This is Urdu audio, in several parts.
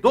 2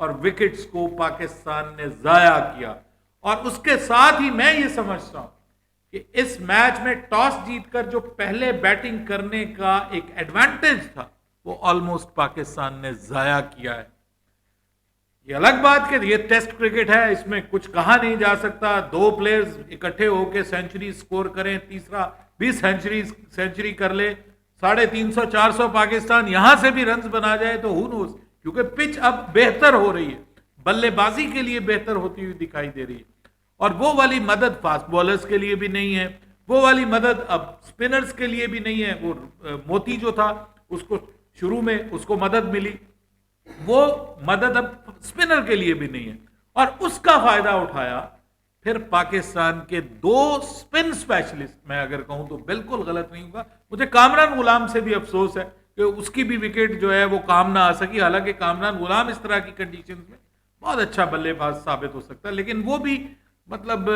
اور وکٹس کو پاکستان نے ضائع کیا. اور اس کے ساتھ ہی میں یہ سمجھتا ہوں کہ اس میچ میں ٹاس جیت کر جو پہلے بیٹنگ کرنے کا ایک ایڈوانٹیج تھا وہ آلموسٹ پاکستان نے ضائع کیا ہے. یہ الگ بات کہ یہ ٹیسٹ کرکٹ ہے, اس میں کچھ کہا نہیں جا سکتا. 2 پلیئرز اکٹھے ہو کے سینچری سکور کریں, تیسرا بھی سینچری کر لے, 350 400 پاکستان یہاں سے بھی رنز بنا جائے تو ہو نوز, کیونکہ پچ اب بہتر ہو رہی ہے, بلے بازی کے لیے بہتر ہوتی ہوئی دکھائی دے رہی ہے. اور وہ والی مدد فاسٹ بالرز کے لیے بھی نہیں ہے, وہ والی مدد اب سپنرز کے لیے بھی نہیں ہے. وہ موتی جو تھا اس کو شروع میں اس کو مدد ملی, وہ مدد اب سپنر کے لیے بھی نہیں ہے. اور اس کا فائدہ اٹھایا پھر پاکستان کے 2 سپن سپیشلسٹ, میں اگر کہوں تو بالکل غلط نہیں ہوگا, مجھے کامران غلام سے بھی افسوس ہے کہ اس کی بھی وکٹ جو ہے وہ کام نہ آ سکی. حالانکہ کامران غلام اس طرح کی کنڈیشنز میں بہت اچھا بلے باز ثابت ہو سکتا ہے, لیکن وہ بھی مطلب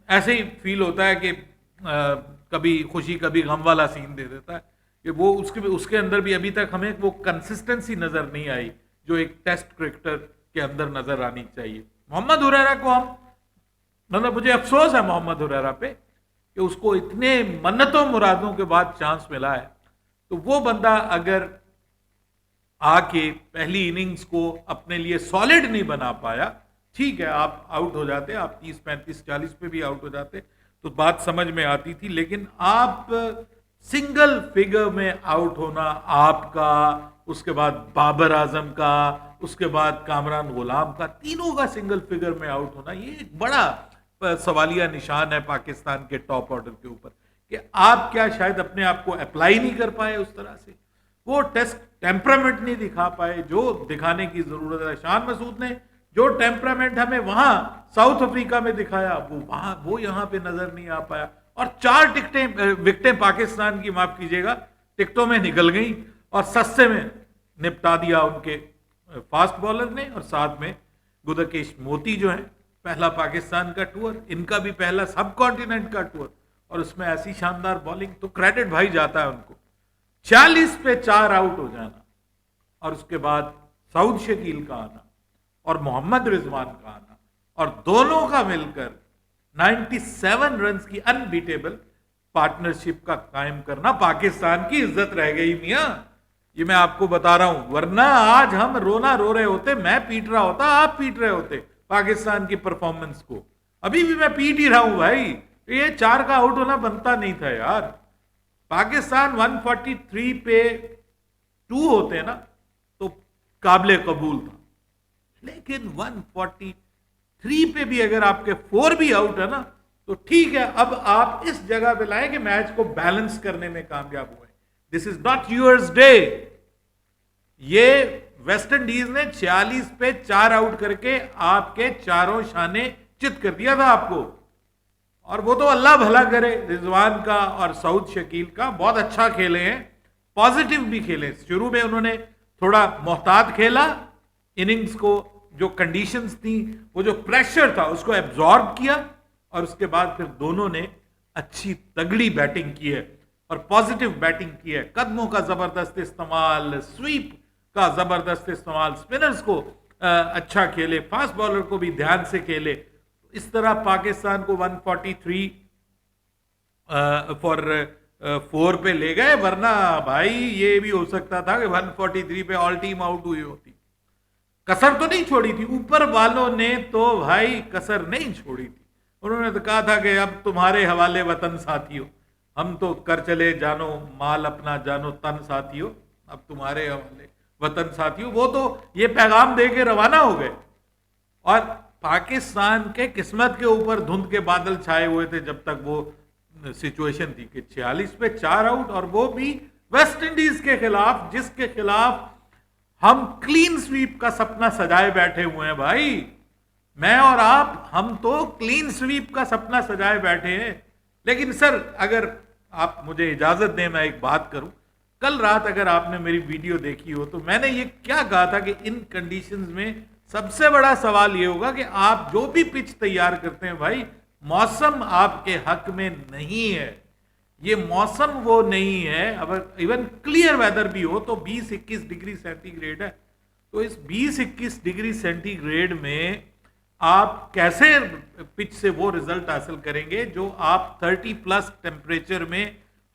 ایسے ہی فیل ہوتا ہے کہ کبھی خوشی کبھی غم والا سین دے دیتا ہے, کہ وہ اس کے اندر بھی ابھی تک ہمیں وہ کنسسٹنسی نظر نہیں آئی جو ایک ٹیسٹ کرکٹر کے اندر نظر آنی چاہیے. محمد ہریرہ کو ہم مطلب مجھے افسوس ہے محمد ہریرہ پہ کہ اس کو اتنے منتوں مرادوں کے بعد چانس ملا ہے, تو وہ بندہ اگر آ کے پہلی اننگز کو اپنے لیے سالڈ نہیں بنا پایا, ٹھیک ہے آپ آؤٹ ہو جاتے, آپ 30 35 40 پہ بھی آؤٹ ہو جاتے تو بات سمجھ میں آتی تھی, لیکن آپ سنگل فگر میں آؤٹ ہونا آپ کا, اس کے بعد بابر اعظم کا, اس کے بعد کامران غلام کا, تینوں کا سنگل فگر میں آؤٹ ہونا, یہ ایک بڑا سوالیہ نشان ہے پاکستان کے ٹاپ آرڈر کے اوپر, کہ آپ کیا شاید اپنے آپ کو اپلائی نہیں کر پائے اس طرح سے, وہ ٹیسٹ ٹیمپرامنٹ نہیں دکھا پائے جو دکھانے کی ضرورت ہے. شان مسعود نے جو ٹیمپرامنٹ ہمیں وہاں ساؤتھ افریقہ میں دکھایا وہ یہاں پہ نظر نہیں آ پایا. اور 4 وکٹیں پاکستان کی, معاف کیجیے گا, ٹکٹوں میں نکل گئیں اور سستے میں نپٹا دیا ان کے فاسٹ بالر نے. اور ساتھ میں گدکیش موتی جو ہیں, پہلا پاکستان کا ٹور, ان کا بھی پہلا سب کانٹیننٹ کا ٹور, اور اس میں ایسی شاندار بالنگ, تو کریڈٹ بھائی جاتا ہے ان کو. 40 پہ 4 آؤٹ ہو جانا, اور اس کے بعد سعود شکیل کا آنا اور محمد رضوان کا آنا, اور دونوں کا مل کر 97 رنز کی انبیٹیبل پارٹنرشپ کا قائم کرنا پاکستان کی عزت رہ گئی میاں. یہ میں آپ کو بتا رہا ہوں, ورنہ آج ہم رونا رو رہے ہوتے, میں پیٹ رہا ہوتا, آپ پیٹ رہے ہوتے پاکستان کی پرفارمنس کو. ابھی بھی میں پیٹ ہی رہا ہوں بھائی, یہ 4 کا آؤٹ ہونا بنتا نہیں تھا یار. پاکستان 143 پہ 2 ہوتے نا تو قابل قبول تھا, لیکن 143 پہ بھی اگر آپ کے 4 بھی آؤٹ ہے نا تو ٹھیک ہے, اب آپ اس جگہ پہ لائیں کہ میچ کو بیلنس کرنے میں کامیاب ہوئے. دس از ناٹ یورز ڈے. یہ ویسٹ انڈیز نے 46 پہ 4 آؤٹ کر کے آپ کے چاروں شانے چت کر دیا تھا آپ کو, اور وہ تو اللہ بھلا کرے, رضوان کا اور سعود شکیل کا بہت اچھا کھیلے ہیں, پازیٹیو بھی کھیلے. شروع میں انہوں نے تھوڑا محتاط کھیلا, اننگز کو جو کنڈیشنز تھیں, وہ جو پریشر تھا اس کو ایبزارب کیا, اور اس کے بعد پھر دونوں نے اچھی تگڑی بیٹنگ کی ہے اور پازیٹیو بیٹنگ کی ہے. قدموں کا زبردست استعمال, سویپ کا زبردست استعمال, سپنرز کو اچھا کھیلے, فاسٹ بالر کو بھی دھیان سے کھیلے. اس طرح پاکستان کو 143 فار 4 پہ لے گئے, ورنہ بھائی یہ بھی ہو سکتا تھا کہ 143 پہ آل ٹیم آؤٹ ہوئی ہوتی. کسر تو نہیں چھوڑی تھی, اوپر والوں نے تو بھائی کسر نہیں چھوڑی تھی. انہوں نے تو کہا تھا کہ اب تمہارے حوالے وطن ساتھیو, ہم تو کر چلے جانو مال اپنا, جانو تن ساتھیو, اب تمہارے حوالے وطن ساتھیو. وہ تو یہ پیغام دے کے روانہ ہو گئے, اور پاکستان کے قسمت کے اوپر دھند کے بادل چھائے ہوئے تھے جب تک وہ سچویشن تھی کہ 46 پہ 4 آؤٹ, اور وہ بھی ویسٹ انڈیز کے خلاف, جس کے خلاف ہم کلین سویپ کا سپنا سجائے بیٹھے ہوئے ہیں بھائی. میں اور آپ, ہم تو کلین سویپ کا سپنا سجائے بیٹھے ہیں. لیکن سر اگر آپ مجھے اجازت دیں میں ایک بات کروں, کل رات اگر آپ نے میری ویڈیو دیکھی ہو تو میں نے یہ کیا کہا تھا کہ ان کنڈیشنز میں سب سے بڑا سوال یہ ہوگا کہ آپ جو بھی پچ تیار کرتے ہیں بھائی, موسم آپ کے حق میں نہیں ہے. یہ موسم وہ نہیں ہے, اگر ایون کلیئر ویدر بھی ہو تو 20-21 ڈگری سینٹی گریڈ ہے. تو اس 20-21 ڈگری سینٹی گریڈ میں آپ کیسے پچ سے وہ رزلٹ حاصل کریں گے جو آپ 30+ ٹیمپریچر میں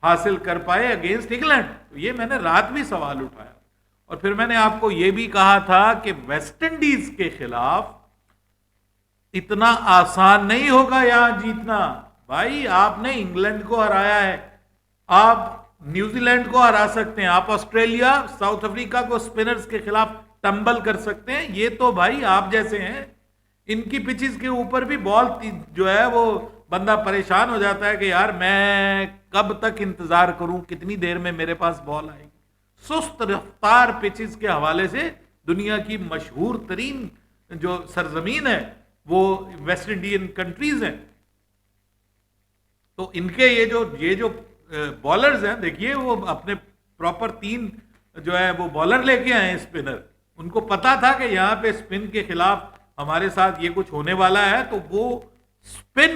حاصل کر پائے اگینسٹ انگلینڈ؟ یہ میں نے رات بھی سوال اٹھایا، اور پھر میں نے آپ کو یہ بھی کہا تھا کہ ویسٹ انڈیز کے خلاف اتنا آسان نہیں ہوگا یہاں جیتنا۔ بھائی آپ نے انگلینڈ کو ہرایا ہے، آپ نیوزی لینڈ کو ہرا سکتے ہیں، آپ آسٹریلیا، ساؤتھ افریقہ کو سپنرز کے خلاف ٹمبل کر سکتے ہیں۔ یہ تو بھائی آپ جیسے ہیں، ان کی پچز کے اوپر بھی بال جو ہے وہ بندہ پریشان ہو جاتا ہے کہ یار میں کب تک انتظار کروں، کتنی دیر میں میرے پاس بال آئے گی۔ سست رفتار پچز کے حوالے سے دنیا کی مشہور ترین جو سرزمین ہے وہ ویسٹ انڈین کنٹریز ہیں۔ تو ان کے یہ جو بالرز ہیں، دیکھیے وہ اپنے پراپر 3 جو ہے وہ بالر لے کے آئے ہیں اسپنر۔ ان کو پتا تھا کہ یہاں پہ اسپن کے خلاف ہمارے ساتھ یہ کچھ ہونے والا ہے، تو وہ اسپن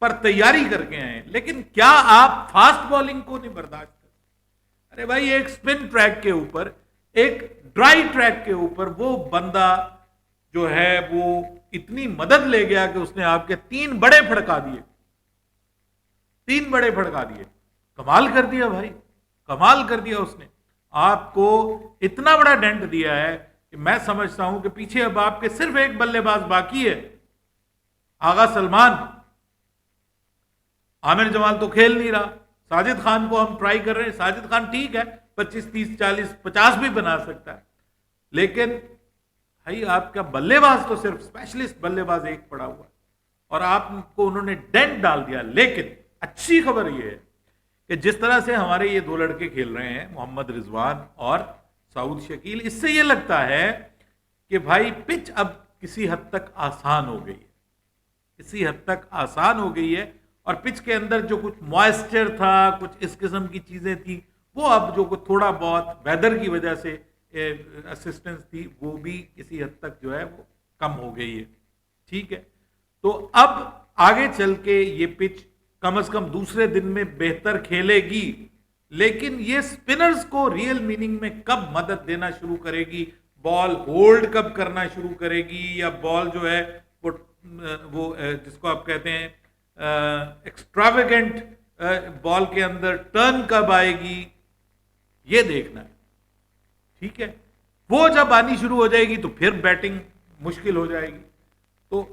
پر تیاری کر کے آئے ہیں۔ لیکن کیا آپ فاسٹ بالنگ کو نہیں برداشت کرتے؟ ارے بھائی ایک اسپن ٹریک کے اوپر، ایک ڈرائی ٹریک کے اوپر وہ بندہ جو ہے وہ اتنی مدد لے گیا کہ اس نے آپ کے 3 بڑے پھڑکا دیے، 3 بڑے پھڑکا دیے۔ کمال کر دیا بھائی، کمال کر دیا اس نے، آپ کو اتنا بڑا ڈینٹ دیا ہے کہ میں سمجھتا ہوں کہ پیچھے اب آپ کے صرف ایک بلے باز باقی ہے، آغا سلمان۔ عامر جمال تو کھیل نہیں رہا، ساجد خان کو ہم ٹرائی کر رہے ہیں۔ ساجد خان ٹھیک ہے، 25 30 40 50 بھی بنا سکتا ہے، لیکن بھائی آپ کا بلے باز تو صرف اسپیشلسٹ بلے باز ایک پڑا ہوا ہے، اور آپ کو انہوں نے ڈینٹ ڈال دیا۔ لیکن اچھی خبر یہ ہے کہ جس طرح سے ہمارے یہ 2 لڑکے کھیل رہے ہیں، محمد رضوان اور سعود شکیل، اس سے یہ لگتا ہے کہ بھائی پچ اب کسی حد تک آسان ہو گئی ہے، کسی حد تک آسان ہو گئی ہے، اور پچ کے اندر جو کچھ موئسچر تھا، کچھ اس قسم کی چیزیں تھیں، وہ اب جو کچھ تھوڑا بہت ویدر کی وجہ سے اسسٹنس تھی، وہ بھی کسی حد تک جو ہے وہ کم ہو گئی ہے۔ ٹھیک ہے، تو اب آگے چل کے یہ پچ کم از کم دوسرے دن میں بہتر کھیلے گی، لیکن یہ سپنرز کو ریئل میننگ میں کب مدد دینا شروع کرے گی، بال ہولڈ کب کرنا شروع کرے گی، یا بال جو ہے وہ جس کو آپ کہتے ہیں ایکسٹراویگنٹ بال کے اندر ٹرن کب آئے گی، یہ دیکھنا ہے۔ ٹھیک ہے، وہ جب آنی شروع ہو جائے گی تو پھر بیٹنگ مشکل ہو جائے گی۔ تو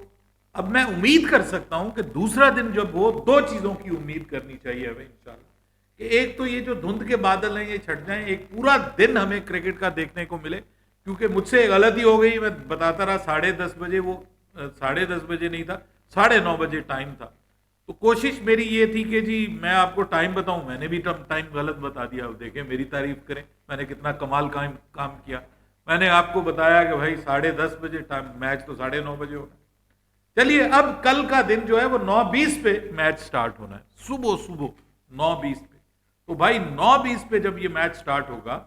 اب میں امید کر سکتا ہوں کہ دوسرا دن جب ہو، 2 چیزوں کی امید کرنی چاہیے ہمیں انشاءاللہ، کہ ایک تو یہ جو دھند کے بادل ہیں یہ چھٹ جائیں، ایک پورا دن ہمیں کرکٹ کا دیکھنے کو ملے، کیونکہ مجھ سے غلطی ہو گئی، میں بتاتا رہا 10:30 بجے، وہ 10:30 بجے نہیں تھا، 9:30 بجے ٹائم تھا۔ تو کوشش میری یہ تھی کہ جی میں آپ کو ٹائم بتاؤں، میں نے بھی ٹائم غلط بتا دیا، اب دیکھیں میری تعریف کریں میں نے کتنا کمال کام کیا۔ میں نے آپ کو بتایا کہ بھائی 10:30 بجے ٹائم، میچ تو 9:30 بجے ہونا۔ چلیے اب کل کا دن جو ہے وہ 9:20 پہ میچ سٹارٹ ہونا ہے، صبح 9:20 پہ۔ تو بھائی 9:20 پہ جب یہ میچ سٹارٹ ہوگا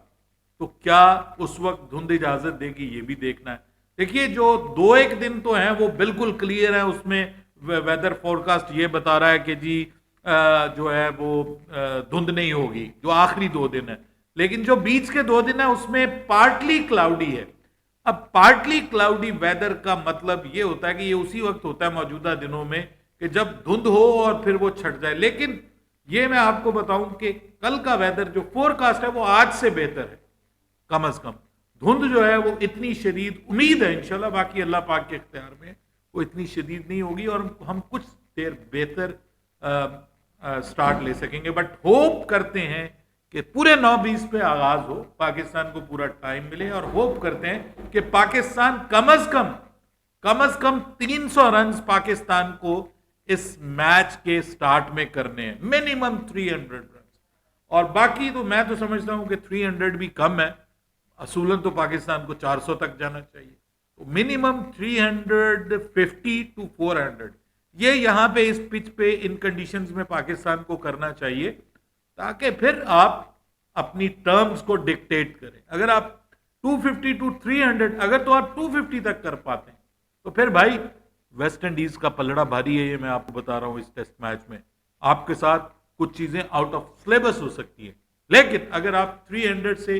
تو کیا اس وقت دھند اجازت دے گی، یہ بھی دیکھنا ہے۔ دیکھیے جو 2-1 دن تو ہیں وہ بالکل کلیئر ہے، اس میں ویدر فورکاسٹ یہ بتا رہا ہے کہ جی جو ہے وہ دھند نہیں ہوگی، جو آخری 2 دن ہے، لیکن جو بیچ کے 2 دن ہے اس میں پارٹلی کلاؤڈی ہے۔ اب پارٹلی کلاؤڈی ویدر کا مطلب یہ ہوتا ہے کہ یہ اسی وقت ہوتا ہے موجودہ دنوں میں کہ جب دھند ہو اور پھر وہ چھٹ جائے، لیکن یہ میں آپ کو بتاؤں کہ کل کا ویدر جو فورکاسٹ ہے وہ آج سے بہتر ہے، کم از کم دھند جو ہے وہ اتنی شدید، امید ہے انشاءاللہ، باقی اللہ پاک کے اختیار میں، وہ اتنی شدید نہیں ہوگی اور ہم کچھ دیر بہتر سٹارٹ لے سکیں گے۔ بٹ ہوپ کرتے ہیں کہ پورے 9:20 پہ آغاز ہو، پاکستان کو پورا ٹائم ملے، اور ہوپ کرتے ہیں کہ پاکستان کم از کم 300 رنز پاکستان کو اس میچ کے سٹارٹ میں کرنے ہیں، منیمم 300 رنز، اور باقی تو میں تو سمجھتا ہوں کہ 300 بھی کم ہے، اصولاً تو پاکستان کو 400 تک جانا چاہیے، تو منیمم 350 to 400 یہ یہاں پہ اس پچ پہ ان کنڈیشنز میں پاکستان کو کرنا چاہیے، تاکہ پھر آپ اپنی ٹرمز کو ڈکٹیٹ کریں۔ اگر آپ 250 to 300، اگر تو آپ 250 تک کر پاتے ہیں تو پھر بھائی ویسٹ انڈیز کا پلڑا بھاری ہے، یہ میں آپ کو بتا رہا ہوں۔ اس ٹیسٹ میچ میں آپ کے ساتھ کچھ چیزیں آؤٹ آف سلیبس ہو سکتی ہیں، لیکن اگر آپ 300 سے